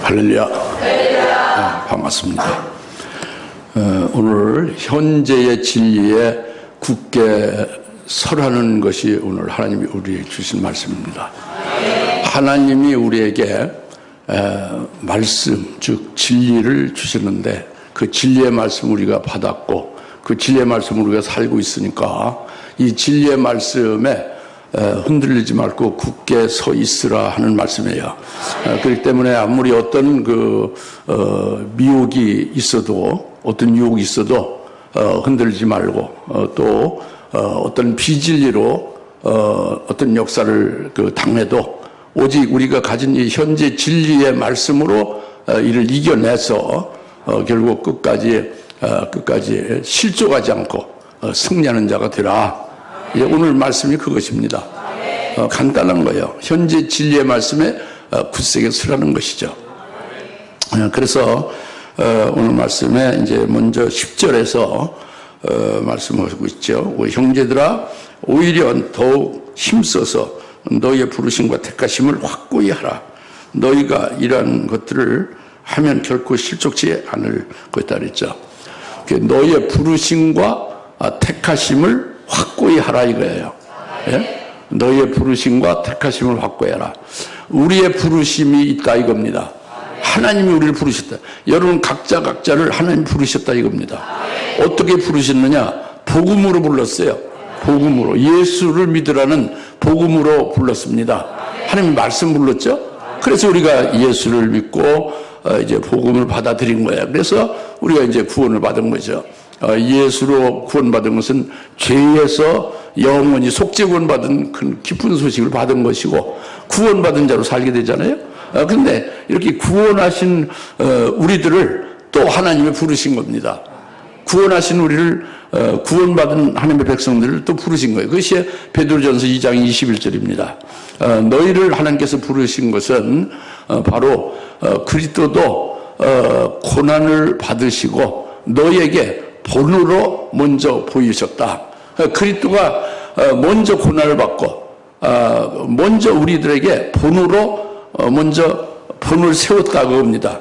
할렐루야. 반갑습니다. 오늘 현재의 진리에 굳게 설하는 것이 오늘 하나님이 우리에게 주신 말씀입니다. 하나님이 우리에게 말씀, 즉 진리를 주시는데 그 진리의 말씀 우리가 받았고 그 진리의 말씀 우리가 살고 있으니까 이 진리의 말씀에 흔들리지 말고 굳게 서 있으라 하는 말씀이에요. 그렇기 때문에 아무리 어떤 미혹이 있어도, 어떤 유혹이 있어도 흔들리지 말고 또 어떤 비진리로 어떤 역사를 당해도 오직 우리가 가진 이 현재 진리의 말씀으로 이를 이겨내서 결국 끝까지 실족하지 않고 승리하는 자가 되라. 오늘 말씀이 그것입니다. 간단한 거예요. 현재 진리의 말씀에 굳세게 서라는 것이죠. 그래서 오늘 말씀에 이제 먼저 10절에서 말씀하고 있죠. 형제들아, 오히려 더욱 힘써서 너희의 부르심과 택하심을 확고히 하라. 너희가 이러한 것들을 하면 결코 실족치 않을 것이다 그랬죠. 너희의 부르심과 택하심을 확고히 하라 이거예요. 예? 너희의 부르심과 택하심을 확고히 하라. 우리의 부르심이 있다 이겁니다. 하나님이 우리를 부르셨다. 여러분 각자를 하나님 부르셨다 이겁니다. 어떻게 부르셨느냐? 복음으로 불렀어요. 복음으로. 예수를 믿으라는 복음으로 불렀습니다. 하나님 말씀 불렀죠? 그래서 우리가 예수를 믿고 이제 복음을 받아들인 거예요. 그래서 우리가 이제 구원을 받은 거죠. 예수로 구원받은 것은 죄에서 영원히 속죄구원 받은 큰 깊은 소식을 받은 것이고 구원받은 자로 살게 되잖아요. 근데 이렇게 구원하신 우리들을 또 하나님이 부르신 겁니다. 구원하신 우리를 구원받은 하나님의 백성들을 또 부르신 거예요. 그것이 베드로전서 2장 21절입니다. 너희를 하나님께서 부르신 것은 바로 그리스도도 고난을 받으시고 너희에게 본으로 먼저 보이셨다. 그리스도가 먼저 고난을 받고 먼저 우리들에게 본으로 먼저 본을 세웠다 그겁니다.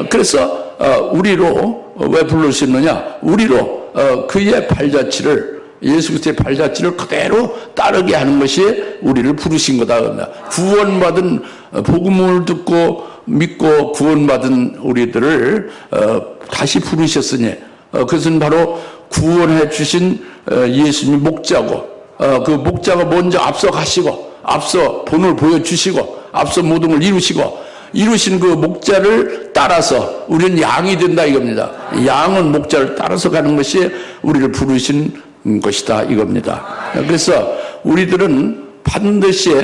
그래서 우리로 왜 부르셨느냐? 우리로 그의 발자취를, 예수 그리스도의 발자취를 그대로 따르게 하는 것이 우리를 부르신 거다 그럽니다. 구원받은, 복음을 듣고 믿고 구원받은 우리들을 다시 부르셨으니 그것은 바로 구원해 주신 예수님이 목자고 그 목자가 먼저 앞서 가시고 앞서 본을 보여주시고 앞서 모든 걸 이루신 그 목자를 따라서 우리는 양이 된다 이겁니다. 양은 목자를 따라서 가는 것이 우리를 부르신 것이다 이겁니다. 그래서 우리들은 반드시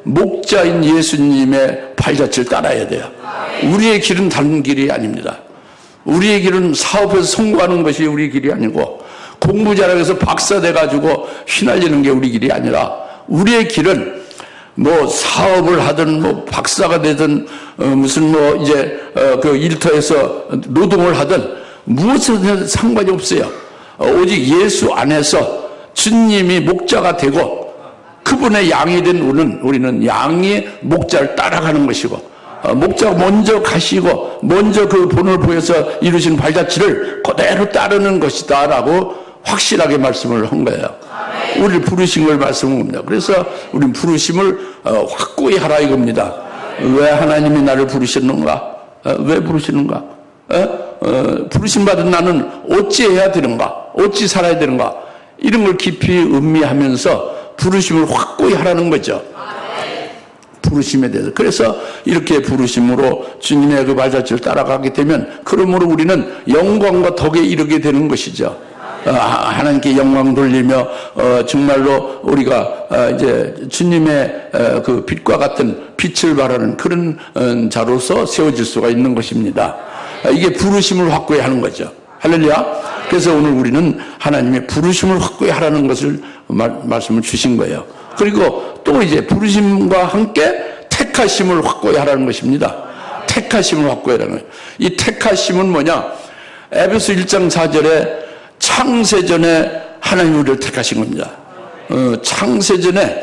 목자인 예수님의 발자취를 따라야 돼요. 우리의 길은 다른 길이 아닙니다. 우리의 길은 사업에서 성공하는 것이 우리 길이 아니고 공부 잘해서 박사 돼가지고 휘날리는 게 우리 길이 아니라 우리의 길은 뭐 사업을 하든 뭐 박사가 되든 무슨 뭐 이제 그 일터에서 노동을 하든 무엇에든 상관이 없어요. 오직 예수 안에서 주님이 목자가 되고 그분의 양이 된 우리는 양이 목자를 따라가는 것이고 목자가 먼저 가시고 먼저 그 본을 보여서 이루신 발자취를 그대로 따르는 것이다 라고 확실하게 말씀을 한 거예요. 우리를 부르신 걸 말씀합니다. 그래서 우리는 부르심을 확고히 하라 이겁니다. 왜 하나님이 나를 부르셨는가? 왜 부르시는가? 부르심 받은 나는 어찌해야 되는가? 어찌 살아야 되는가? 이런 걸 깊이 음미하면서 부르심을 확고히 하라는 거죠. 부르심에 대해서. 그래서 이렇게 부르심으로 주님의 그 발자취를 따라가게 되면 그러므로 우리는 영광과 덕에 이르게 되는 것이죠. 하나님께 영광 돌리며 정말로 우리가 이제 주님의 그 빛과 같은 빛을 발하는 그런 자로서 세워질 수가 있는 것입니다. 이게 부르심을 확고히 하는 거죠. 할렐루야. 그래서 오늘 우리는 하나님의 부르심을 확고히 하라는 것을 말씀을 주신 거예요. 그리고 또 이제 부르심과 함께 택하심을 확고히 하라는 것입니다. 택하심을 확고히 하라는 거예요. 이 택하심은 뭐냐? 에베소 1장 4절에 창세전에 하나님이 우리를 택하신 겁니다. 창세전에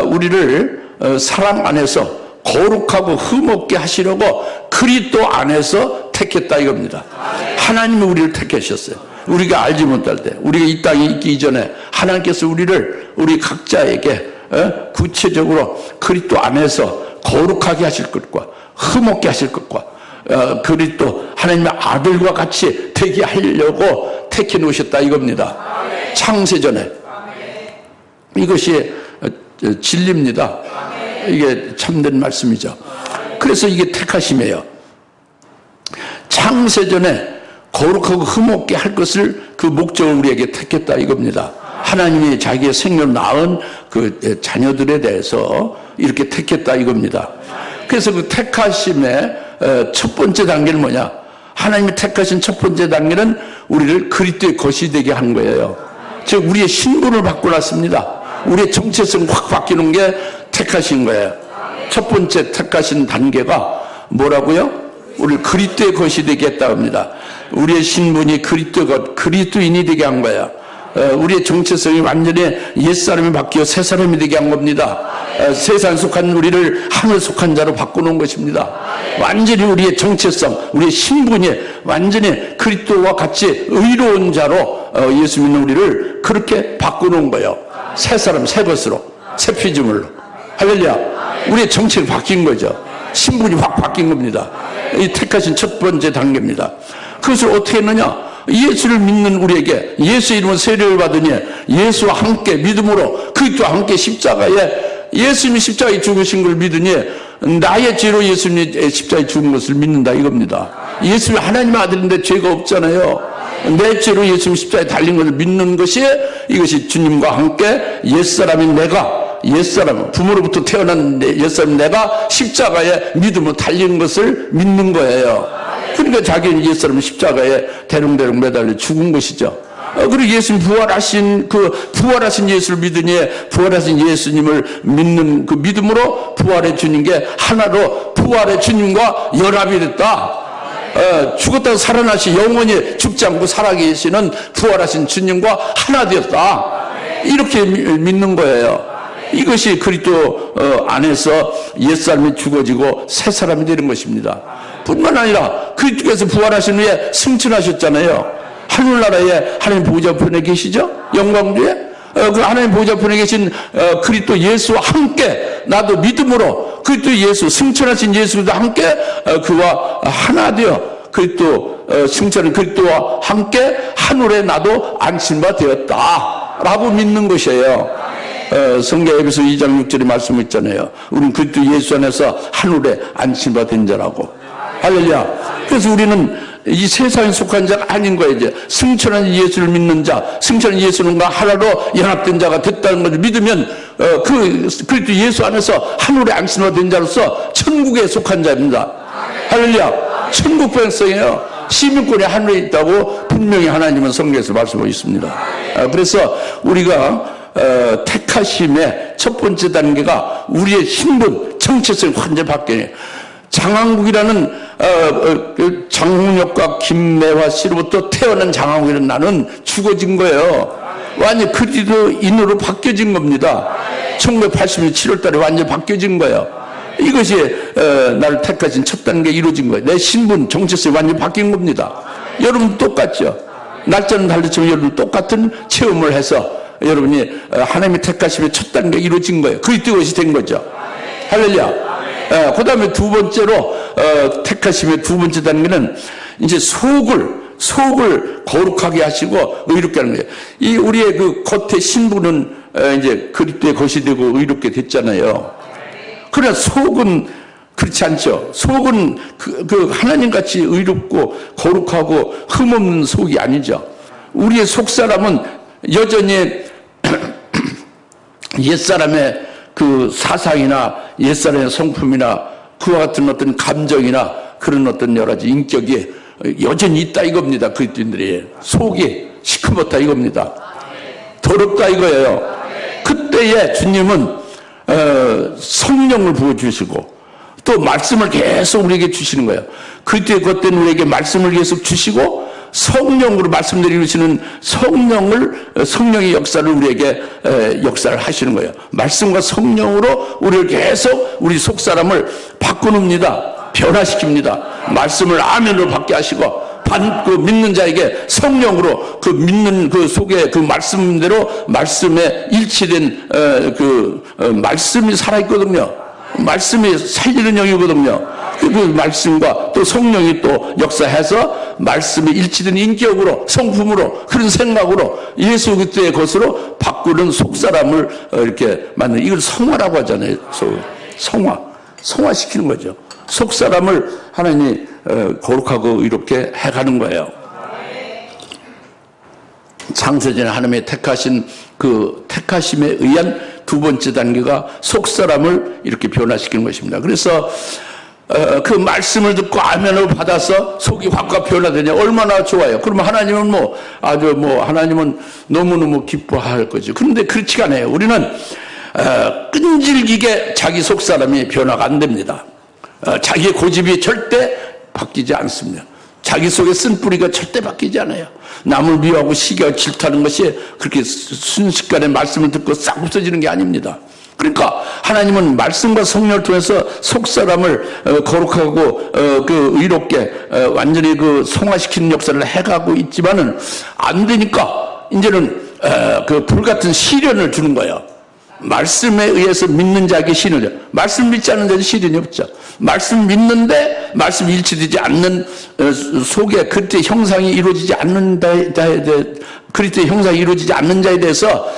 우리를 사랑 안에서 거룩하고 흠없게 하시려고 그리스도 안에서 택했다 이겁니다. 하나님이 우리를 택하셨어요. 우리가 알지 못할 때, 우리가 이 땅에 있기 이전에 하나님께서 우리 각자에게 구체적으로 그리스도 안에서 거룩하게 하실 것과 흠없게 하실 것과 그리스도 하나님의 아들과 같이 되게 하려고 택해 놓으셨다 이겁니다. 창세전에. 이것이 진리입니다. 이게 참된 말씀이죠. 그래서 이게 택하심이에요. 창세전에 거룩하고 흠없게 할 것을 그 목적을 우리에게 택했다 이겁니다. 하나님이 자기의 생명을 낳은 그 자녀들에 대해서 이렇게 택했다 이겁니다. 그래서 그 택하심의 첫 번째 단계는 뭐냐? 하나님이 택하신 첫 번째 단계는 우리를 그리스도의 것이 되게 한 거예요. 즉 우리의 신분을 바꿔놨습니다. 우리의 정체성이 확 바뀌는 게 택하신 거예요. 첫 번째 택하신 단계가 뭐라고요? 우리를 그리스도의 것이 되게 했다 합니다. 우리의 신분이 그리스도인이 되게 한 거야. 우리의 정체성이 완전히 옛사람이 바뀌어 새사람이 되게 한 겁니다. 세상 속한 우리를 하늘 속한 자로 바꾸는 것입니다. 완전히 우리의 정체성, 우리의 신분이 완전히 그리스도와 같이 의로운 자로 예수 믿는 우리를 그렇게 바꾸는 거예요. 새사람, 새 것으로, 새 피조물로. 할렐루야. 우리의 정체가 바뀐 거죠. 신분이 확 바뀐 겁니다. 이 택하신 첫 번째 단계입니다. 그것을 어떻게 했느냐? 예수를 믿는 우리에게 예수 이름으로 세례를 받으니 예수와 함께 믿음으로 그리스도와 함께 십자가에 예수님이 십자가에 죽으신 걸 믿으니 나의 죄로 예수님이 십자가에 죽은 것을 믿는다 이겁니다. 예수님이 하나님의 아들인데 죄가 없잖아요. 내 죄로 예수님 십자가에 달린 것을 믿는 것이 이것이 주님과 함께 옛사람인 내가 옛사람 부모로부터 태어난 옛사람 내가 십자가에 믿음으로 달린 것을 믿는 거예요. 그러니까 자기는 옛사람은 십자가에 대롱대롱 매달려 죽은 것이죠. 그리고 예수님 부활하신 예수를 믿으니 부활하신 예수님을 믿는 그 믿음으로 부활해 주는 게 하나로 부활의 주님과 연합이 됐다. 죽었다가 살아나시 영원히 죽지 않고 살아계시는 부활하신 주님과 하나 되었다. 이렇게 믿는 거예요. 이것이 그리스도 안에서 옛사람이 죽어지고 새사람이 되는 것입니다. 뿐만 아니라 그리스도께서 부활하신 후에 승천하셨잖아요. 하늘나라에 하나님 보좌편에 계시죠? 영광주에 그 하나님 보좌편에 계신 그리스도 예수와 함께 나도 믿음으로 그리스도 예수 승천하신 예수와 함께 그와 하나 되어 그리스도 승천한 그리스도와 함께 하늘에 나도 안심바 되었다라고 믿는 것이에요. 성경 에베소 2장 6절에 말씀 있잖아요. 우리는 그리스도 예수 안에서 하늘에 안심바 된 자라고. 할렐루야. 그래서 우리는 이 세상에 속한 자가 아닌 거예요. 이제 승천한 예수를 믿는 자, 승천한 예수는가 하나로 연합된 자가 됐다는 것을 믿으면 그리스도 예수 안에서 하늘에 안심바 된 자로서 천국에 속한 자입니다. 할렐루야. 천국 백성이에요. 시민권이 하늘에 있다고 분명히 하나님은 성경에서 말씀하고 있습니다. 그래서 우리가 택하심의 첫 번째 단계가 우리의 신분, 정체성이 완전히 바뀌어요. 장항국이라는 장홍역과 김매화 씨로부터 태어난 장항국이라는 나는 죽어진 거예요. 완전히 그리스도인으로 바뀌어진 겁니다. 1980년 7월 달에 완전히 바뀌어진 거예요. 이것이 나를 택하신 첫 단계 이루어진 거예요. 내 신분, 정체성이 완전히 바뀐 겁니다. 여러분 똑같죠? 날짜는 다르지만 여러분 똑같은 체험을 해서 여러분이 하나님의 택하심의 첫 단계 이루어진 거예요. 그리스도의 것이 된 거죠. 할렐루야. 그 다음에 두 번째로 택하심의 두 번째 단계는 이제 속을 거룩하게 하시고 의롭게 하는 거예요. 이 우리의 그 겉의 신분은 이제 그리스도의 것이 되고 의롭게 됐잖아요. 그러나 속은 그렇지 않죠. 속은 그 하나님같이 의롭고 거룩하고 흠없는 속이 아니죠. 우리의 속사람은 여전히 옛사람의 그 사상이나 옛사람의 성품이나 그와 같은 어떤 감정이나 그런 어떤 여러 가지 인격이 여전히 있다 이겁니다. 그리스도인들이 속이 시커멓다 이겁니다. 더럽다 이거예요. 그때에 주님은 성령을 부어주시고 또 말씀을 계속 우리에게 주시는 거예요. 그때 그때 우리에게 말씀을 계속 주시고 성령으로 말씀대로 이루시는 성령의 역사를 우리에게 역사를 하시는 거예요. 말씀과 성령으로 우리를 계속 우리 속사람을 바꾸는입니다. 변화시킵니다. 말씀을 아멘으로 받게 하시고 그 믿는 자에게 성령으로 그 믿는 그 속에 그 말씀대로 말씀에 일치된 말씀이 살아있거든요. 말씀이 살리는 영이거든요. 그 말씀과 또 성령이 또 역사해서 말씀에 일치된 인격으로 성품으로 그런 생각으로 예수 그리스도의 것으로 바꾸는 속사람을 이렇게 만드는, 이걸 성화라고 하잖아요. 성화시키는 거죠. 속사람을 하나님이 거룩하고 이렇게 해가는 거예요. 창세전에 하나님의 택하신 그 택하심에 의한 두 번째 단계가 속사람을 이렇게 변화시키는 것입니다. 그래서 그 말씀을 듣고 아멘을 받아서 속이 확 변화되냐, 얼마나 좋아요. 그러면 하나님은 하나님은 너무너무 기뻐할 거죠. 그런데 그렇지가 않아요. 우리는 끈질기게 자기 속사람이 변화가 안 됩니다. 자기의 고집이 절대 바뀌지 않습니다. 자기 속에 쓴 뿌리가 절대 바뀌지 않아요. 남을 미워하고 시기하고 질투하는 것이 그렇게 순식간에 말씀을 듣고 싹 없어지는 게 아닙니다. 그러니까 하나님은 말씀과 성령을 통해서 속사람을 거룩하고 의롭게 완전히 성화시키는 역사를 해가고 있지만은 안 되니까 이제는 불같은 시련을 주는 거예요. 말씀에 의해서 믿는 자에게 시련이죠. 말씀 믿지 않는 자는 시련이 없죠. 말씀 믿는데 말씀 일치되지 않는 속에 그리스도의 형상이 이루어지지 않는 그리스도의 형상이 이루어지지 않는 자에 대해서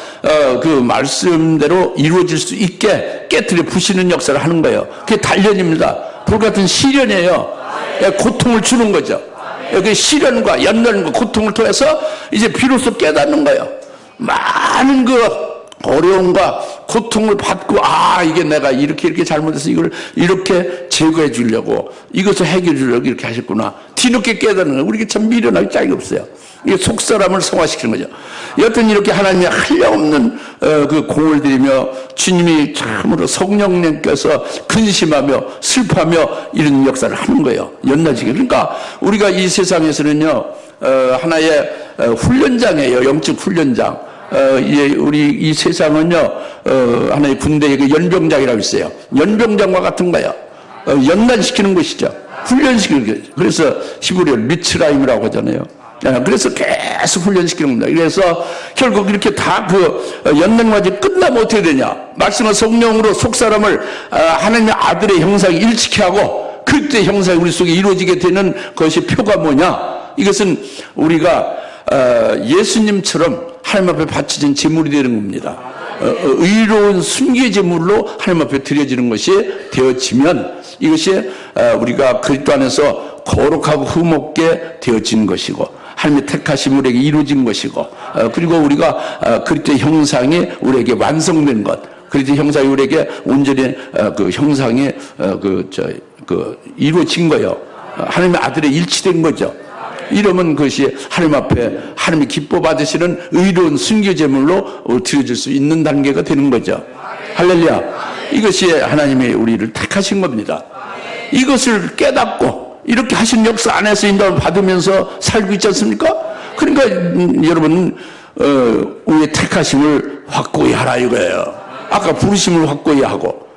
그 말씀대로 이루어질 수 있게 깨트려 부시는 역사를 하는 거예요. 그게 단련입니다. 불같은 시련이에요. 고통을 주는 거죠. 그 시련과 연단과 고통을 통해서 이제 비로소 깨닫는 거예요. 많은 어려움과 고통을 받고, 이게 내가 이렇게 잘못해서 이걸 이렇게 제거해 주려고, 이것을 해결해 주려고 이렇게 하셨구나. 뒤늦게 깨닫는 거예요. 우리가 참 미련하기 짝이 없어요. 이게 속사람을 성화시키는 거죠. 여튼 이렇게 하나님이 한량없는 공을 들이며 주님이 참으로 성령님께서 근심하며 슬퍼하며 이런 역사를 하는 거예요. 연나지게. 그러니까 우리가 이 세상에서는요, 하나의 훈련장이에요. 영적 훈련장. 우리 이 세상은요, 하나의 군대의 연병장이라고 있어요. 연병장과 같은 거예요. 연단시키는 것이죠. 훈련시키는 거죠. 그래서 히브리어 미츠라임이라고 하잖아요. 그래서 계속 훈련시키는 겁니다. 그래서 결국 이렇게 다 연단까지 끝나면 어떻게 되냐? 말씀과 성령으로 속사람을 하나님의 아들의 형상이 일치케 하고 그때 형상이 우리 속에 이루어지게 되는 것이 표가 뭐냐? 이것은 우리가 예수님처럼 하나님 앞에 바쳐진 제물이 되는 겁니다. 의로운 순교 제물로 하나님 앞에 드려지는 것이 되어지면 이것이 우리가 그리스도 안에서 거룩하고 흠없게 되어진 것이고 하나님의 택하심 우리에게 이루어진 것이고 그리고 우리가 그리스도의 형상이 우리에게 완성된 것, 그리스도의 형상이 우리에게 온전히 그 형상이 이루어진 거예요. 하나님의 아들의 일치된 거죠. 이러면 그것이 하나님 앞에 하나님이 기뻐 받으시는 의로운 순교제물로 드려질 수 있는 단계가 되는 거죠. 할렐루야. 이것이 하나님이 우리를 택하신 겁니다. 이것을 깨닫고 이렇게 하신 역사 안에서 인도를 받으면서 살고 있지 않습니까? 그러니까 여러분 우리의 택하심을 확고히 하라 이거예요. 아까 부르심을 확고히 하고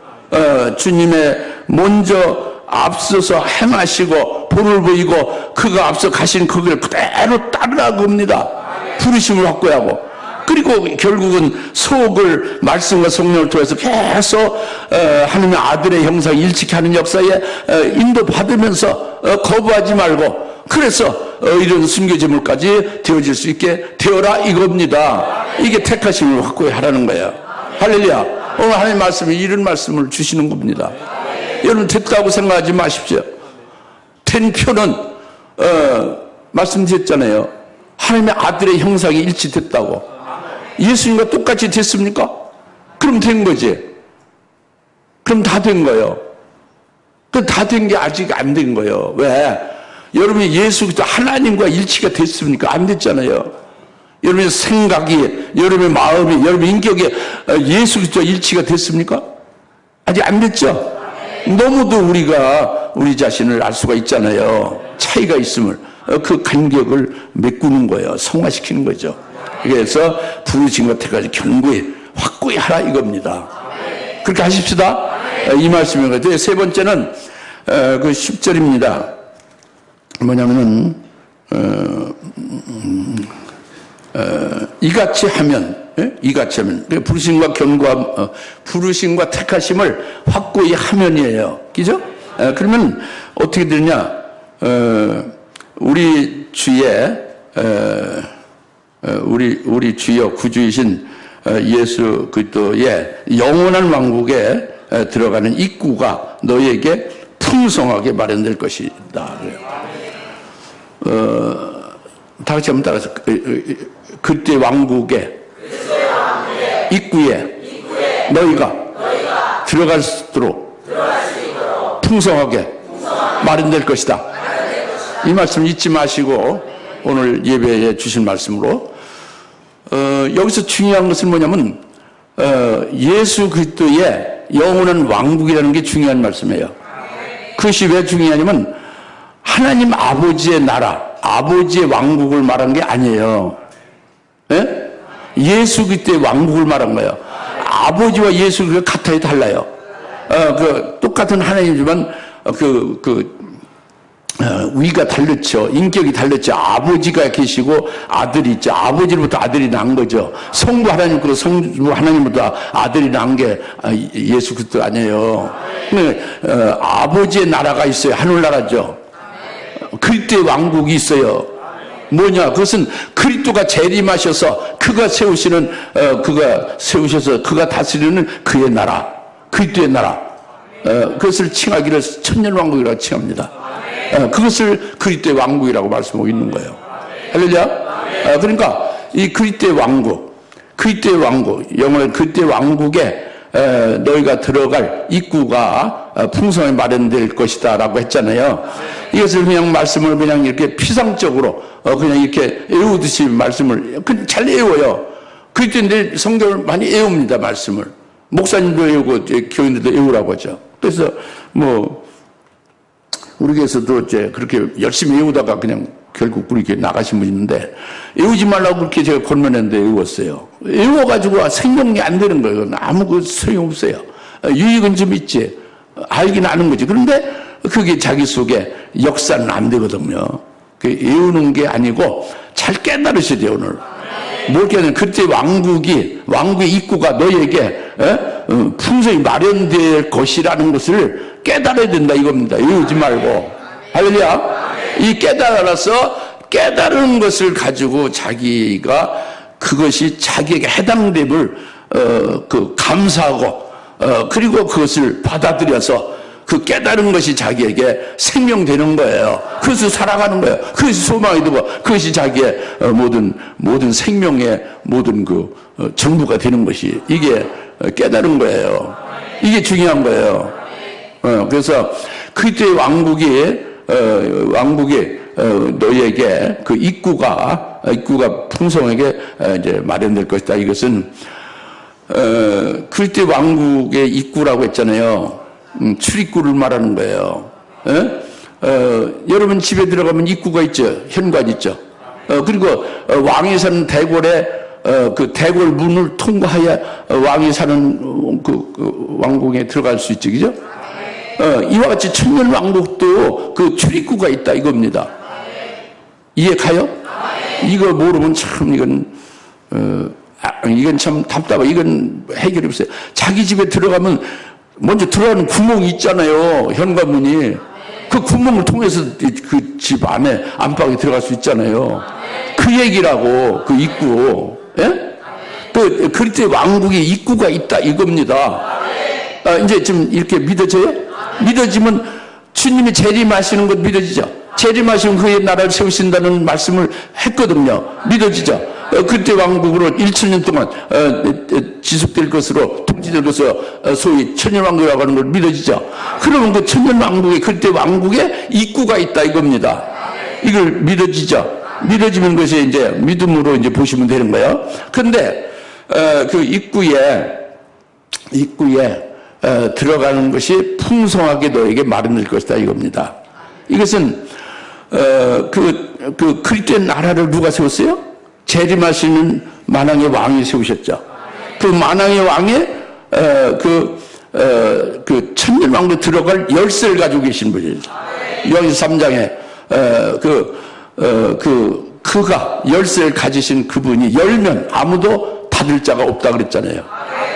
주님의 먼저 앞서서 행하시고 본을 보이고 그가 앞서 가신 그 길 그대로 따르라고 합니다. 부르심을 확고히 하고 그리고 결국은 속을 말씀과 성령을 통해서 계속 하나님의 아들의 형상을 일치케 하는 역사에 인도받으면서 거부하지 말고 그래서 이런 순교제물까지 되어질 수 있게 되어라 이겁니다. 이게 택하심을 확고히 하라는 거예요. 할렐루야. 오늘 하나님 말씀이 이런 말씀을 주시는 겁니다. 여러분 됐다고 생각하지 마십시오. 된 표는 말씀드렸잖아요. 하나님의 아들의 형상이 일치됐다고. 예수님과 똑같이 됐습니까? 그럼 된 거지. 그럼 다 된 거예요. 그 다 된 게 아직 안 된 거예요. 왜? 여러분이 예수 그리스도 하나님과 일치가 됐습니까? 안 됐잖아요. 여러분의 생각이, 여러분의 마음이, 여러분의 인격이 예수 그리스도와 일치가 됐습니까? 아직 안 됐죠? 너무도 우리가 우리 자신을 알 수가 있잖아요. 차이가 있음을. 그 간격을 메꾸는 거예요. 성화시키는 거죠. 그래서 부르심과 택하신 견고히 확고히 하라 이겁니다. 그렇게 하십시다. 이 말씀이거든요. 세 번째는 그 10절입니다. 뭐냐면은 이같이 하면, 이같이 하면 부르심과 견고함, 부르심과 택하심을 확고히 하면이에요. 그죠? 그러면 어떻게 되느냐? 우리 주의 우리 주여 구주이신 예수 그리스도의 영원한 왕국에 들어가는 입구가 너희에게 풍성하게 마련될 것이다. 다 같이 한번 따라서 그때 왕국의 입구에 너희가 들어갈 수 있도록 풍성하게 마련될 것이다. 이 말씀 잊지 마시고 오늘 예배에 주신 말씀으로 여기서 중요한 것은 뭐냐면 예수 그리스도의 영원한 왕국이라는 게 중요한 말씀이에요. 그것이 왜 중요하냐면 하나님 아버지의 나라, 아버지의 왕국을 말한 게 아니에요. 예? 예수 그리스도의 왕국을 말한 거예요. 아버지와 예수 그리스도가 같아요, 달라요? 똑같은 하나님이지만 위가 달렸죠. 인격이 달렸죠. 아버지가 계시고 아들이 있죠. 아버지로부터 아들이 난 거죠. 성부 하나님으로 성부 하나님부터 아들이 난 게 예수 그리스도 아니에요. 아버지의 나라가 있어요. 하늘나라죠. 그리스도의 왕국이 있어요. 뭐냐? 그것은 그리스도가 재림하셔서 그가 세우셔서 그가 다스리는 그의 나라, 그리스도의 나라. 그것을 칭하기를 천년왕국이라고 칭합니다. 그것을 그리스도의 왕국이라고 말씀하고 있는 거예요. 할렐루야. 그러니까 이 그리스도의 왕국, 영원한 그리스도의 왕국에 너희가 들어갈 입구가 풍성하게 마련될 것이다 라고 했잖아요. 이것을 그냥 말씀을 그냥 이렇게 피상적으로 그냥 이렇게 외우듯이 말씀을 잘 외워요. 그리스도인들 성경을 많이 외웁니다. 말씀을 목사님도 외우고 교인들도 외우라고 하죠. 그래서 우리 교회에서도 이제 그렇게 열심히 외우다가 그냥 결국 그렇게 나가신 분 있는데 외우지 말라고 그렇게 제가 권면했는데 외웠어요. 외워가지고 생명이 안 되는 거예요. 아무 소용없어요. 유익은 좀 있지. 알긴 아는 거지. 그런데 그게 자기 속에 역사는 안 되거든요. 외우는 게 아니고 잘 깨달으셔야 돼요, 오늘. 뭘 깨달으면 그때 왕국의 입구가 너희에게 풍성히 마련될 것이라는 것을 깨달아야 된다 이겁니다. 외우지 말고. 할렐루야. 이 깨달은 것을 가지고 자기가 그것이 자기에게 해당됨을 감사하고 그리고 그것을 받아들여서 그 깨달은 것이 자기에게 생명되는 거예요. 그것을 살아가는 거예요. 그것이 소망이 되고 그것이 자기의 모든 생명의 모든 전부가 되는 것이 이게 깨달은 거예요. 이게 중요한 거예요. 그래서 그리스도의 왕국이 너희에게 그 입구가 풍성하게 이제 마련될 것이다. 이것은 그리스도의 왕국의 입구라고 했잖아요. 출입구를 말하는 거예요. 여러분 집에 들어가면 입구가 있죠. 현관 있죠. 그리고 왕이 사는 대궐에 그 대궐 문을 통과해야 왕이 사는 그 왕궁에 들어갈 수 있죠. 그죠? 이와 같이 천년 왕국도 그 출입구가 있다 이겁니다. 이해 가요? 이거 모르면 참 이건 참 답답해. 이건 해결이 없어요. 자기 집에 들어가면 먼저 들어가는 구멍이 있잖아요. 현관문이. 그 구멍을 통해서 그 집 안에 안방에 들어갈 수 있잖아요. 그 얘기라고 그 입구. 예? 그 그리스도의 왕국의 입구가 있다 이겁니다. 이제 좀 이렇게 믿어져요? 믿어지면 주님이 재림하시는 것 믿어지죠? 재림하시면 그의 나라를 세우신다는 말씀을 했거든요. 믿어지죠? 그때 왕국으로 1,000년 동안 지속될 것으로 통치될 것으로 소위 천년왕국이라고 하는 걸 믿어지죠? 그러면 그 천년왕국에 그때 왕국에 입구가 있다 이겁니다. 이걸 믿어지죠? 믿어지면 것이 이제 믿음으로 이제 보시면 되는 거예요. 그런데 그 입구에 들어가는 것이 풍성하게 너에게 마련될 것이다 이겁니다. 이것은 그 그리스도의 나라를 누가 세웠어요? 재림하시는 만왕의 왕이 세우셨죠. 그 만왕의 왕의 그 천년왕국에 들어갈 열쇠를 가지고 계신 분이죠. 여기 3장에 그가 열쇠를 가지신 그분이 열면 아무도 닫을 자가 없다 그랬잖아요.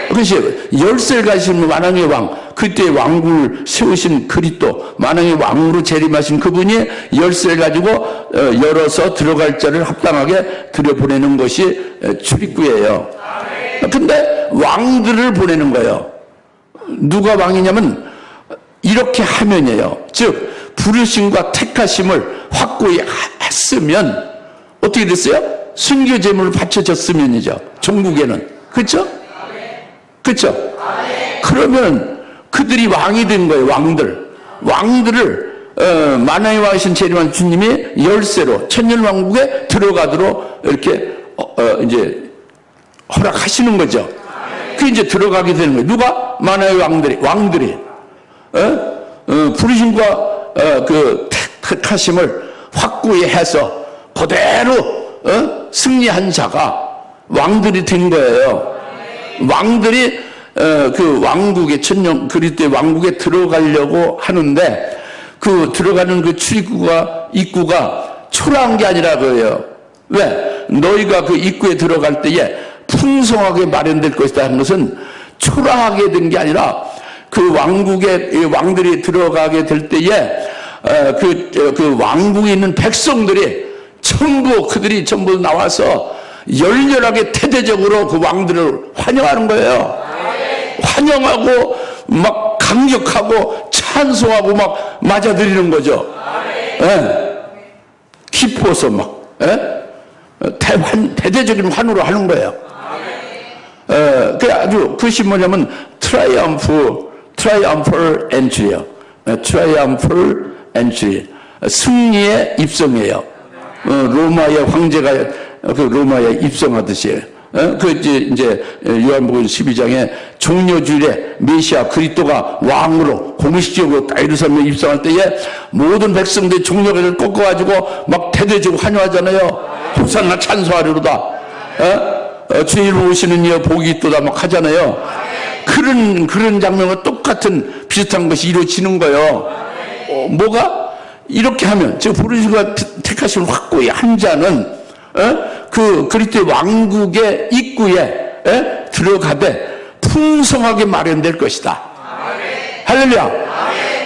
그것이 열쇠를 가지신 만왕의 왕, 그때의 왕국을 세우신 그리스도, 만왕의 왕으로 재림하신 그분이 열쇠를 가지고 열어서 들어갈 자를 합당하게 들여보내는 것이 출입구예요. 근데 왕들을 보내는 거예요. 누가 왕이냐면 이렇게 하면이에요. 즉 부르심과 택하심을 확고히 했으면 어떻게 됐어요? 순교 제물을 바쳐졌으면이죠. 종국에는. 그렇죠? 그렇죠? 그러면 그들이 왕이 된 거예요. 왕들을 만왕의 왕이신 재림한 주님이 열쇠로 천년왕국에 들어가도록 이렇게 이제 허락하시는 거죠. 그 이제 들어가게 되는 거예요. 누가? 만왕의 왕들이 부르심과 그 택하심을 확고히 해서 그대로 승리한 자가 왕들이 된 거예요. 왕들이 그 왕국의 천년 그리스도의 왕국에 들어가려고 하는데 그 들어가는 그 출입구가 입구가 초라한 게 아니라 그래요. 왜? 너희가 그 입구에 들어갈 때에 풍성하게 마련될 것이다 하는 것은 초라하게 된 게 아니라 그 왕국에 왕들이 들어가게 될 때에 그 왕국에 있는 백성들이 그들이 전부 나와서 열렬하게 태대적으로 그 왕들을 환영하는 거예요. 환영하고 막 감격하고 찬송하고 막 맞아들이는 거죠. 기뻐서 막 대대적인 환호를 하는 거예요. 그 아주 그것이 뭐냐면 트라이엄플 엔트리요. 트라이엄플 엔트리, 승리의 입성이에요. 로마의 황제가 그 로마에 입성하듯이. 그 이제 요한복음 12장에 종려주일에 메시아 그리스도가 왕으로 공식적으로 예루살렘에 입성할 때에 모든 백성들이 종려를 꺾어가지고 막 대대적으로 환영하잖아요. 호산나 찬송하리로다. 주의 이름으로 오시는 이여 복이 있도다 막 하잖아요. 그런 장면과 똑같은 비슷한 것이 이루어지는 거예요. 뭐가? 이렇게 하면, 즉, 부르심과 택하심을 확고히 한 자는, 그 그리스도의 왕국의 입구에, 들어가되 풍성하게 마련될 것이다. 할렐루야.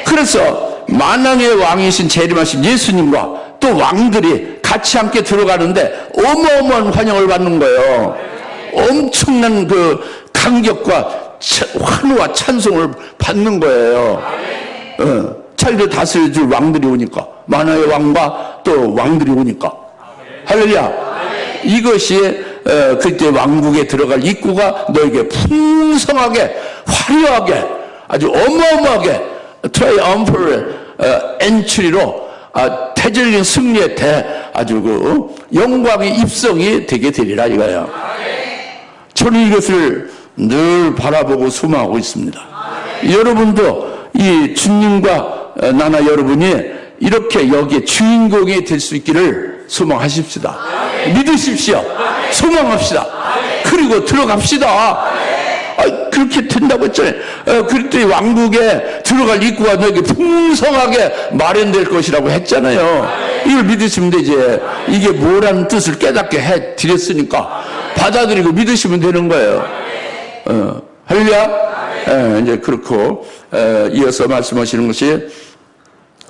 그래서 만왕의 왕이신 재림하신 예수님과 또 왕들이 같이 함께 들어가는데 어마어마한 환영을 받는 거예요. 엄청난 그 감격과 환호와 찬송을 받는 거예요. 자기를 다스려줄 왕들이 오니까, 만왕의 왕과 또 왕들이 오니까. 할렐루야. 이것이 그때 왕국에 들어갈 입구가 너에게 풍성하게 화려하게 아주 어마어마하게 트라이엄플 엔트리로 대절적인 승리의 아주 그 영광의 입성이 되게 되리라 이거예요. 저는 이것을 늘 바라보고 소망하고 있습니다. 여러분도 이 주님과 나나 여러분이 이렇게 여기에 주인공이 될 수 있기를 소망하십시다. 믿으십시오. 소망합시다. 그리고 들어갑시다. 그렇게 된다고 했잖아요. 그리스도의 왕국에 들어갈 입구가 너에게 풍성하게 마련될 것이라고 했잖아요. 이걸 믿으시면 되지. 이게 뭐라는 뜻을 깨닫게 해 드렸으니까 받아들이고 믿으시면 되는 거예요. 할렐루야. 이제 그렇고 이어서 말씀하시는 것이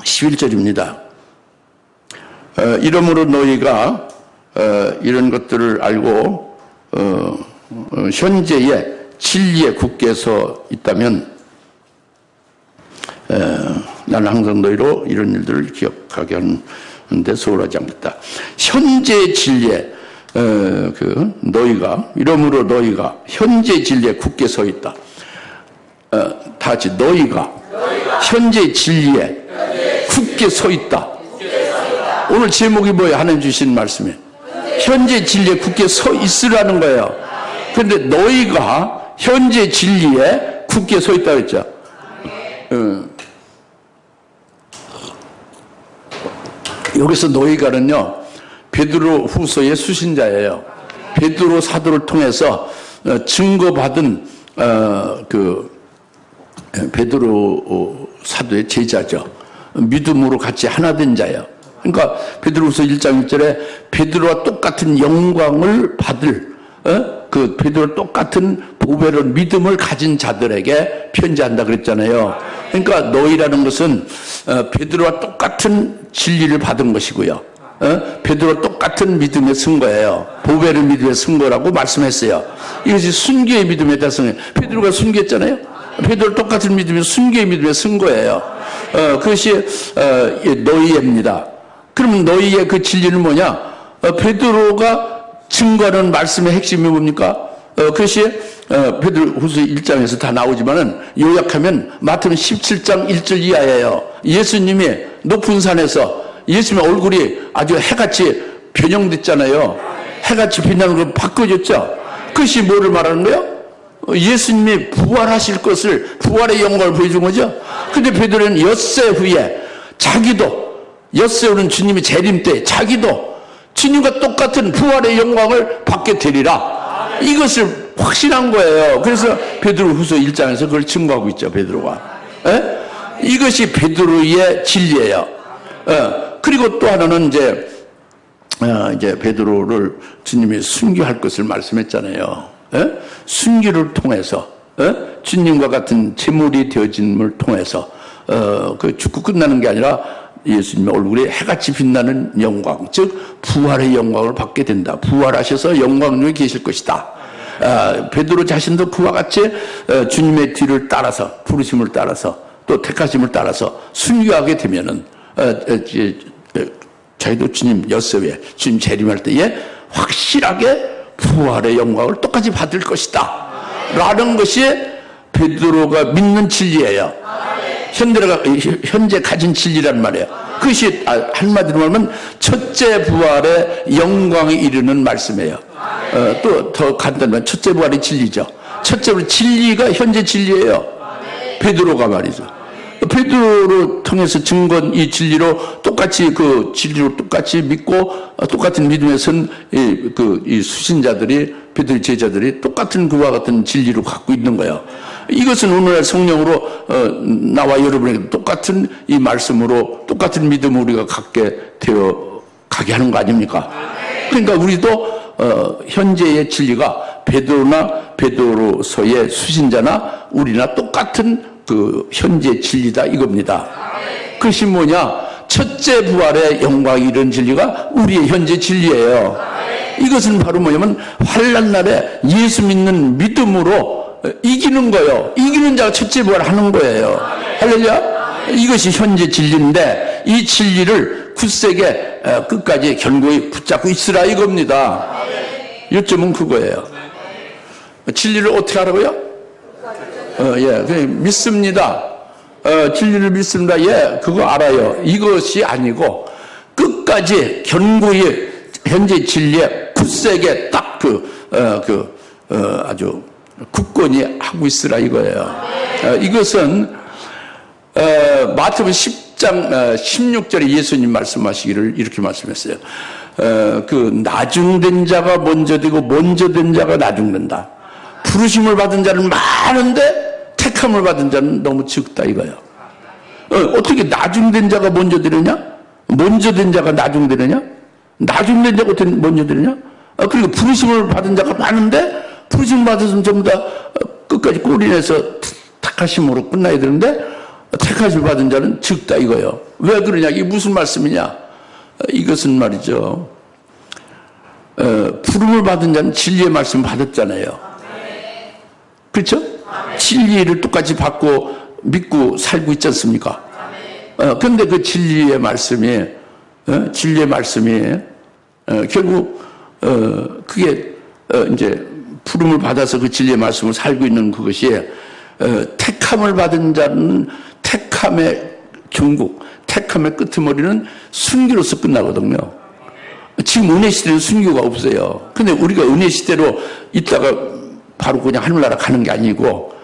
11절입니다. 이러므로 너희가 이런 것들을 알고 현재의 진리에 굳게 서 있다면 나는 항상 너희로 이런 일들을 기억하게 하는데 소홀하지 않겠다. 현재 진리에 너희가 이러므로 너희가 현재 진리에 굳게 서 있다. 다 같이 너희가 현재 진리에 굳게 서 있다. 오늘 제목이 뭐예요? 하나님 주신 말씀에 현재 진리에 굳게 서 있으라는 거예요. 그런데 너희가 현재 진리에 굳게 서 있다 그랬죠. 여기서 너희가는요 베드로 후서의 수신자예요. 베드로 사도를 통해서 증거받은 베드로 사도의 제자죠. 믿음으로 같이 하나 된 자예요. 그러니까 베드로후서 1장 1절에 베드로와 똑같은 영광을 받을 그 베드로와 똑같은 보배로 믿음을 가진 자들에게 편지한다 그랬잖아요. 그러니까 너희라는 것은 베드로와 똑같은 진리를 받은 것이고요. 베드로와 똑같은 믿음에 쓴 거예요. 보배를 믿음에 쓴 거라고 말씀했어요. 이것이 순교의 믿음에 달성해. 베드로가 순교했잖아요. 베드로 똑같은 믿음에 순교의 믿음에 쓴 거예요. 그것이 너희입니다. 그러면 너희의 그 진리는 뭐냐? 베드로가 증거하는 말씀의 핵심이 뭡니까? 그것이 베드로후서 1장에서 다 나오지만은 요약하면 마태는 17장 1절 이하예요. 예수님이 높은 산에서 예수님의 얼굴이 아주 해같이 변형됐잖아요. 해같이 변형한 걸 바꿔줬죠. 그것이 뭐를 말하는 거예요? 예수님이 부활하실 것을, 부활의 영광을 보여준 거죠. 근데 베드로는 엿새 후에 자기도, 엿새 오는 주님의 재림 때 자기도 주님과 똑같은 부활의 영광을 받게 되리라. 이것을 확신한 거예요. 그래서 베드로후서 1장에서 그걸 증거하고 있죠, 베드로가. 이것이 베드로의 진리예요. 그리고 또 하나는 이제 베드로를 주님이 순교할 것을 말씀했잖아요. 순교를 통해서 주님과 같은 제물이 되어짐을 통해서 그 죽고 끝나는 게 아니라 예수님의 얼굴에 해같이 빛나는 영광, 즉 부활의 영광을 받게 된다. 부활하셔서 영광 중에 계실 것이다. 베드로 자신도 그와 같이 주님의 뒤를 따라서, 부르심을 따라서 또 택하심을 따라서 순교하게 되면은 자기도 주님 엿새에 주님 재림할 때에 확실하게 부활의 영광을 똑같이 받을 것이다 라는 것이 베드로가 믿는 진리예요. 현재 가진 진리란 말이에요. 그것이 한마디로 말하면 첫째 부활의 영광에 이르는 말씀이에요. 또 더 간단하면 첫째 부활의 진리죠. 첫째 부활의 진리가 현재 진리예요. 베드로가 말이죠. 베드로를 통해서 증거한 이 진리로 똑같이 그 진리로 똑같이 믿고 똑같은 믿음에 선 이 수신자들이, 베드로의 제자들이 똑같은 그와 같은 진리를 갖고 있는 거예요. 이것은 오늘날 성령으로 나와 여러분에게 똑같은 이 말씀으로 똑같은 믿음을 우리가 갖게 가게 하는 거 아닙니까? 그러니까 우리도 현재의 진리가 베드로나 베드로서의 수신자나 우리나 똑같은 그 현재 진리다 이겁니다. 그것이 뭐냐? 첫째 부활의 영광이 이런 진리가 우리의 현재 진리예요. 이것은 바로 뭐냐면 환난 날에 예수 믿는 믿음으로 이기는 거예요. 이기는 자가 첫째 부활하는 거예요. 할렐루야. 이것이 현재 진리인데 이 진리를 굳세게 끝까지 견고히 붙잡고 있으라 이겁니다. 요점은 그거예요. 진리를 어떻게 하라고요? 믿습니다. 진리를 믿습니다. 그거 알아요. 이것이 아니고 끝까지 견고히 현재 진리에 굳세게 딱 아주 굳건히 하고 있으라 이거예요. 이것은 마태복음 10장 16절에 예수님 말씀하시기를 이렇게 말씀했어요. 그 나중된 자가 먼저 되고 먼저 된 자가 나중된다. 부르심을 받은 자는 많은데 택함을 받은 자는 너무 적다 이거예요. 어떻게 나중된 자가 먼저 되느냐? 먼저 된 자가 나중되느냐? 나중된 자가 먼저 되느냐? 그리고 부르심을 받은 자가 많은데 부르심 받은 전부 다 끝까지 꼬리내서 택하심으로 끝나야 되는데 택하심 받은 자는 적다 이거예요. 왜 그러냐? 이게 무슨 말씀이냐? 이것은 말이죠. 부름을 받은 자는 진리의 말씀 받았잖아요. 그렇죠? 진리를 똑같이 받고 믿고 살고 있지 않습니까? 그런데 그 진리의 말씀이 결국 그게 이제 부름을 받아서 그 진리의 말씀을 살고 있는 그것이 택함을 받은 자는 택함의 종국, 택함의 끄트머리는 순교로서 끝나거든요. 지금 은혜 시대는 순교가 없어요. 근데 우리가 은혜 시대로 있다가 바로 그냥 하늘나라 가는 게 아니고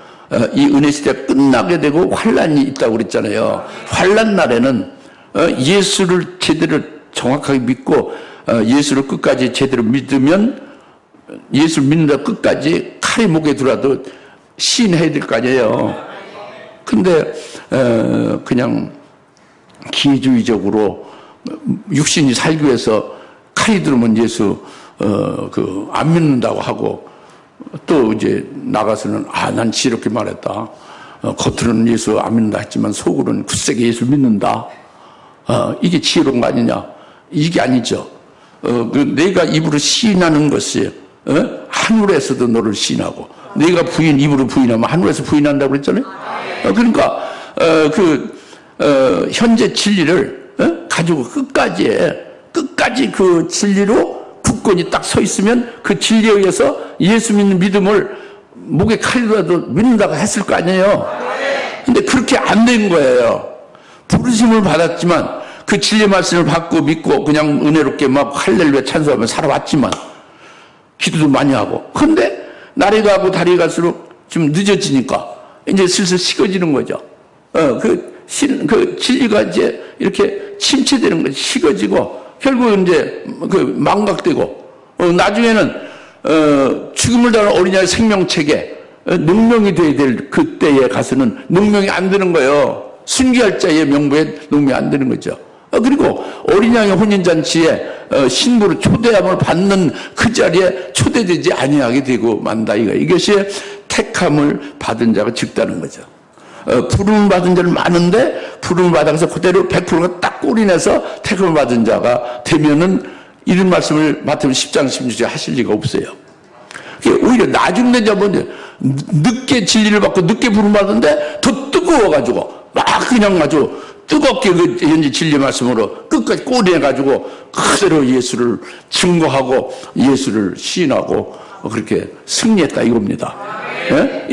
이 은혜 시대가 끝나게 되고 환란이 있다고 그랬잖아요. 환란 날에는 예수를 제대로 정확하게 믿고 예수를 끝까지 제대로 믿으면 예수를 믿는다 끝까지 칼이 목에 들어와도 시인해야 될 거 아니에요. 근데 그냥 기회주의적으로 육신이 살기 위해서 칼이 들으면 예수 안 믿는다고 하고 또 이제 나가서는 난 지렇게 말했다. 겉으로는 예수 안 믿는다 했지만 속으로는 굳세게 예수 믿는다. 이게 지혜로운 거 아니냐? 이게 아니죠. 내가 입으로 시인하는 것이 하늘에서도 너를 시인하고 내가 입으로 부인하면 하늘에서 부인한다고 그랬잖아요. 그러니까 현재 진리를 가지고 끝까지 그 진리로 굳건히 딱 서 있으면 그 진리에 의해서 예수 믿는 믿음을 목에 칼이라도 믿는다고 했을 거 아니에요. 근데 그렇게 안 된 거예요. 부르심을 받았지만 그 진리 말씀을 받고 믿고 그냥 은혜롭게 막 할렐루야 찬송하며 살아왔지만 기도도 많이 하고 근데 날이 가고 달이 갈수록 좀 늦어지니까 이제 슬슬 식어지는 거죠. 그 진리가 이제 이렇게 침체되는 거지. 식어지고 결국 이제 망각되고 나중에는 죽음을 당한 어린아이 생명책에 능명이 돼야 될 그때에 가서는 능명이 안 되는 거예요. 순교할 자의 명부에 능명이 안 되는 거죠. 그리고 어린 양의 혼인잔치에 신부로 초대함을 받는 그 자리에 초대되지 아니하게 되고 만다. 이것이 택함을 받은 자가 적다는 거죠. 부름을 받은 자는 많은데 부름을 받아서 그대로 100%가 딱 꼬리내서 택함을 받은 자가 되면은 이런 말씀을 마태복음 10장 16절에 하실 리가 없어요. 오히려 나중된 자는 늦게 진리를 받고 늦게 부름 받는데 더 뜨거워가지고 막 그냥 아주 뜨겁게 그 현재 진리 말씀으로 끝까지 꼬리내가지고 그대로 예수를 증거하고 예수를 시인하고 그렇게 승리했다 이겁니다. 예?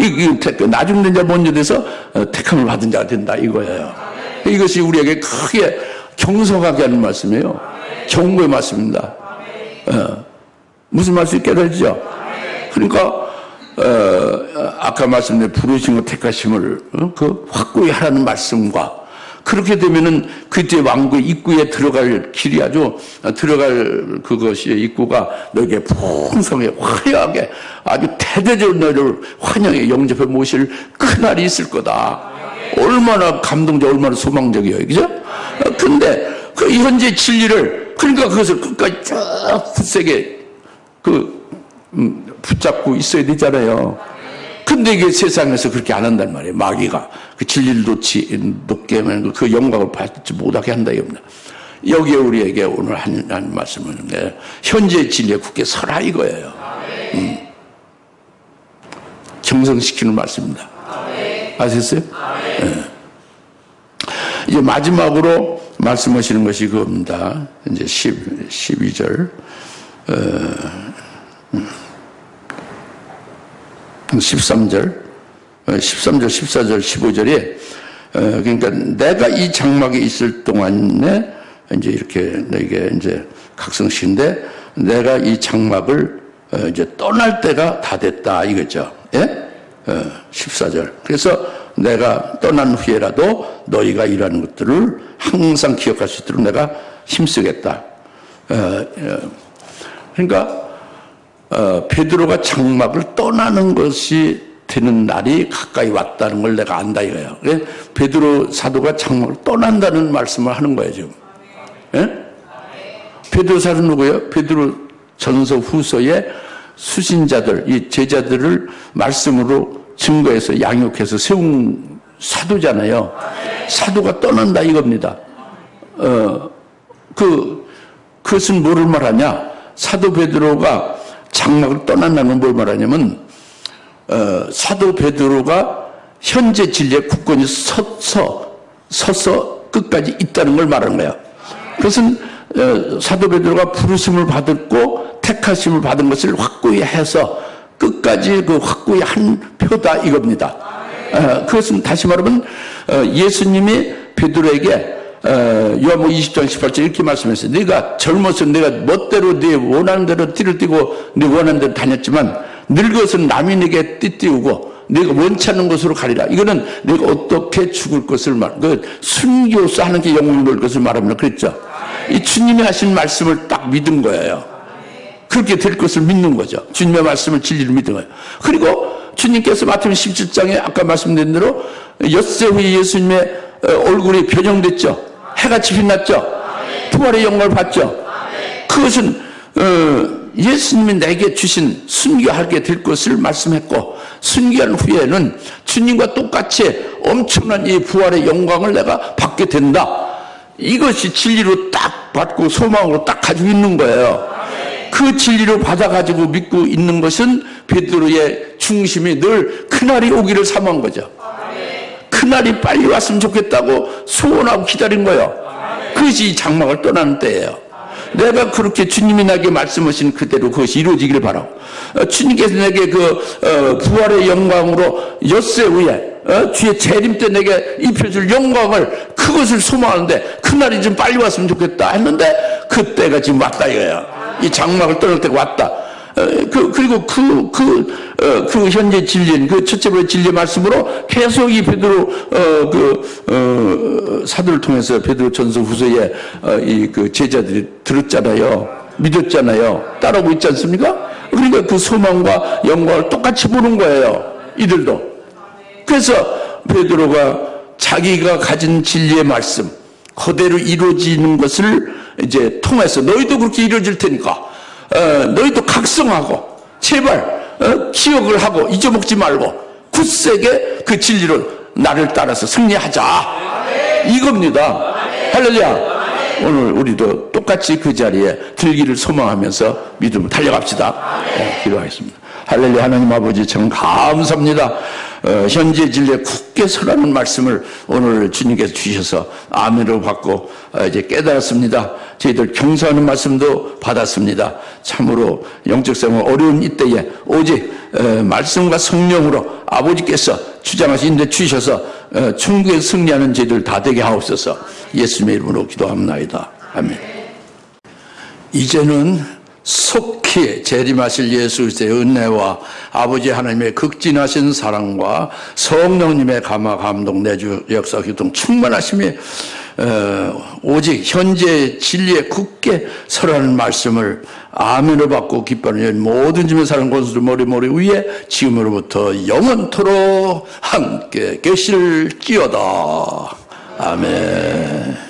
나중된 자 먼저 돼서 택함을 받은 자가 된다 이거예요. 이것이 우리에게 크게 경성하게 하는 말씀이에요. 경고의 말씀입니다. 무슨 말씀이 깨달으죠? 그러니까 아까 말씀드린 부르심과 택하심을 확고히 하라는 말씀과 그렇게 되면은 그때 왕국의 입구에 들어갈 길이 들어갈 그것이 입구가 너에게 풍성하게 화려하게 아주 대대적으로 너를 환영해 영접해 모실 그날이 있을 거다. 얼마나 감동적, 얼마나 소망적이에요. 그죠? 근데 그 현재 진리를 그러니까 그것을 끝까지 쭉 굳세게 붙잡고 있어야 되잖아요. 근데 이게 세상에서 그렇게 안 한단 말이에요. 마귀가 그 진리를 놓게 하면 그 영광을 받지 못하게 한다 이겁니다. 여기에 우리에게 오늘 한 말씀은 현재 진리에 굳게 서라 이거예요. 경성시키는 말씀입니다. 아셨어요? 네. 이제 마지막으로 말씀하시는 것이 그겁니다. 이제 12절 13절, 14절, 15절에 그러니까 내가 이 장막에 있을 동안에 이제 이렇게 너에게 이제 각성시인데 내가 이 장막을 이제 떠날 때가 다 됐다 이거죠. 예? 14절. 그래서 내가 떠난 후에라도 너희가 이러한 것들을 항상 기억할 수 있도록 내가 힘쓰겠다. 그러니까 베드로가 장막을 떠나는 것이 되는 날이 가까이 왔다는 걸 내가 안다 이거예요. 베드로 사도가 장막을 떠난다는 말씀을 하는 거예요 지금. 예? 베드로 사도 누구예요? 베드로 전서 후서에 수신자들, 이 제자들을 말씀으로 증거해서 양육해서 세운 사도잖아요. 사도가 떠난다 이겁니다. 그것은 뭐를 말하냐? 사도 베드로가 장막을 떠난다는 뭘 말하냐면 사도 베드로가 현재 진리에 굳건히 서서 끝까지 있다는 걸 말하는 거야. 그것은 사도 베드로가 부르심을 받았고 택하심을 받은 것을 확고히 해서 끝까지 그 확고히 한 표다 이겁니다. 그것은 다시 말하면 예수님이 베드로에게 요한복음 20장 18절 이렇게 말씀했어요. 네가 젊어서 내가 멋대로 네 원하는 대로 띠를 띠고 네 원하는 대로 다녔지만 늙어서 남이 네게 띠띠우고 네가 원치 않는 곳으로 가리라. 이거는 내가 어떻게 죽을 것을 순교사 하는 게 영웅을 걸 것을 말합니다. 그랬죠. 이 주님이 하신 말씀을 딱 믿은 거예요. 그렇게 될 것을 믿는 거죠. 주님의 말씀을 진리를 믿은 거예요. 그리고 주님께서 마태복음 17장에 아까 말씀드린 대로 엿새 후에 예수님의 얼굴이 변형됐죠. 해같이 빛났죠. 부활의 영광을 받죠. 그것은 예수님이 내게 주신 순교하게 될 것을 말씀했고, 순교한 후에는 주님과 똑같이 엄청난 이 부활의 영광을 내가 받게 된다. 이것이 진리로 딱 받고 소망으로 딱 가지고 있는 거예요. 그 진리로 받아가지고 믿고 있는 것은 베드로의 중심이 늘 그날이 오기를 사모한 거죠. 그날이 빨리 왔으면 좋겠다고 소원하고 기다린 거예요. 그것이 장막을 떠나는 때예요. 내가 그렇게 주님이 나에게 말씀하신 그대로 그것이 이루어지기를 바라고, 주님께서 내게 부활의 영광으로 엿새 후에 주의 재림 때 내게 입혀줄 영광을, 그것을 소망하는데 그날이 좀 빨리 왔으면 좋겠다 했는데 그때가 지금 왔다 이거야. 이 장막을 떠날 때가 왔다. 그리고 그 현재 진리인 그 첫째 번째 진리의 말씀으로 계속 이 베드로 사도를 통해서 베드로 전서 후서에 그 제자들이 들었잖아요. 믿었잖아요. 따라오고 있지 않습니까? 그러니까 그 소망과 영광을 똑같이 보는 거예요. 이들도. 그래서 베드로가 자기가 가진 진리의 말씀 그대로 이루어지는 것을 이제 통해서 너희도 그렇게 이루어질 테니까 너희도 각성하고 제발 기억을 하고 잊어먹지 말고 굳세게 그 진리로 나를 따라서 승리하자. 이겁니다. 할렐루야. 오늘 우리도 똑같이 그 자리에 들기를 소망하면서 믿음을 달려갑시다. 기도하겠습니다. 할렐루야. 하나님 아버지 참 감사합니다. 현재 진리에 굳게 서라는 말씀을 오늘 주님께서 주셔서 아멘으로 받고 이제 깨달았습니다. 저희들 경사하는 말씀도 받았습니다. 참으로 영적 생활 어려운 이때에 오직 말씀과 성령으로 아버지께서 주장하신 데 주셔서 천국에 승리하는 저희들 다 되게 하옵소서. 예수님의 이름으로 기도합니다. 아멘. 이제는 속히 재림하실 예수 그리스도의 은혜와 아버지 하나님의 극진하신 사랑과 성령님의 감화 감동 내주 역사 교통 충만하심이 오직 현재 진리에 굳게 서라는 말씀을 아멘을 받고 기뻐하는 모든 짐에 사는 권수들 머리 위에 지금으로부터 영원토록 함께 계실지어다. 아멘.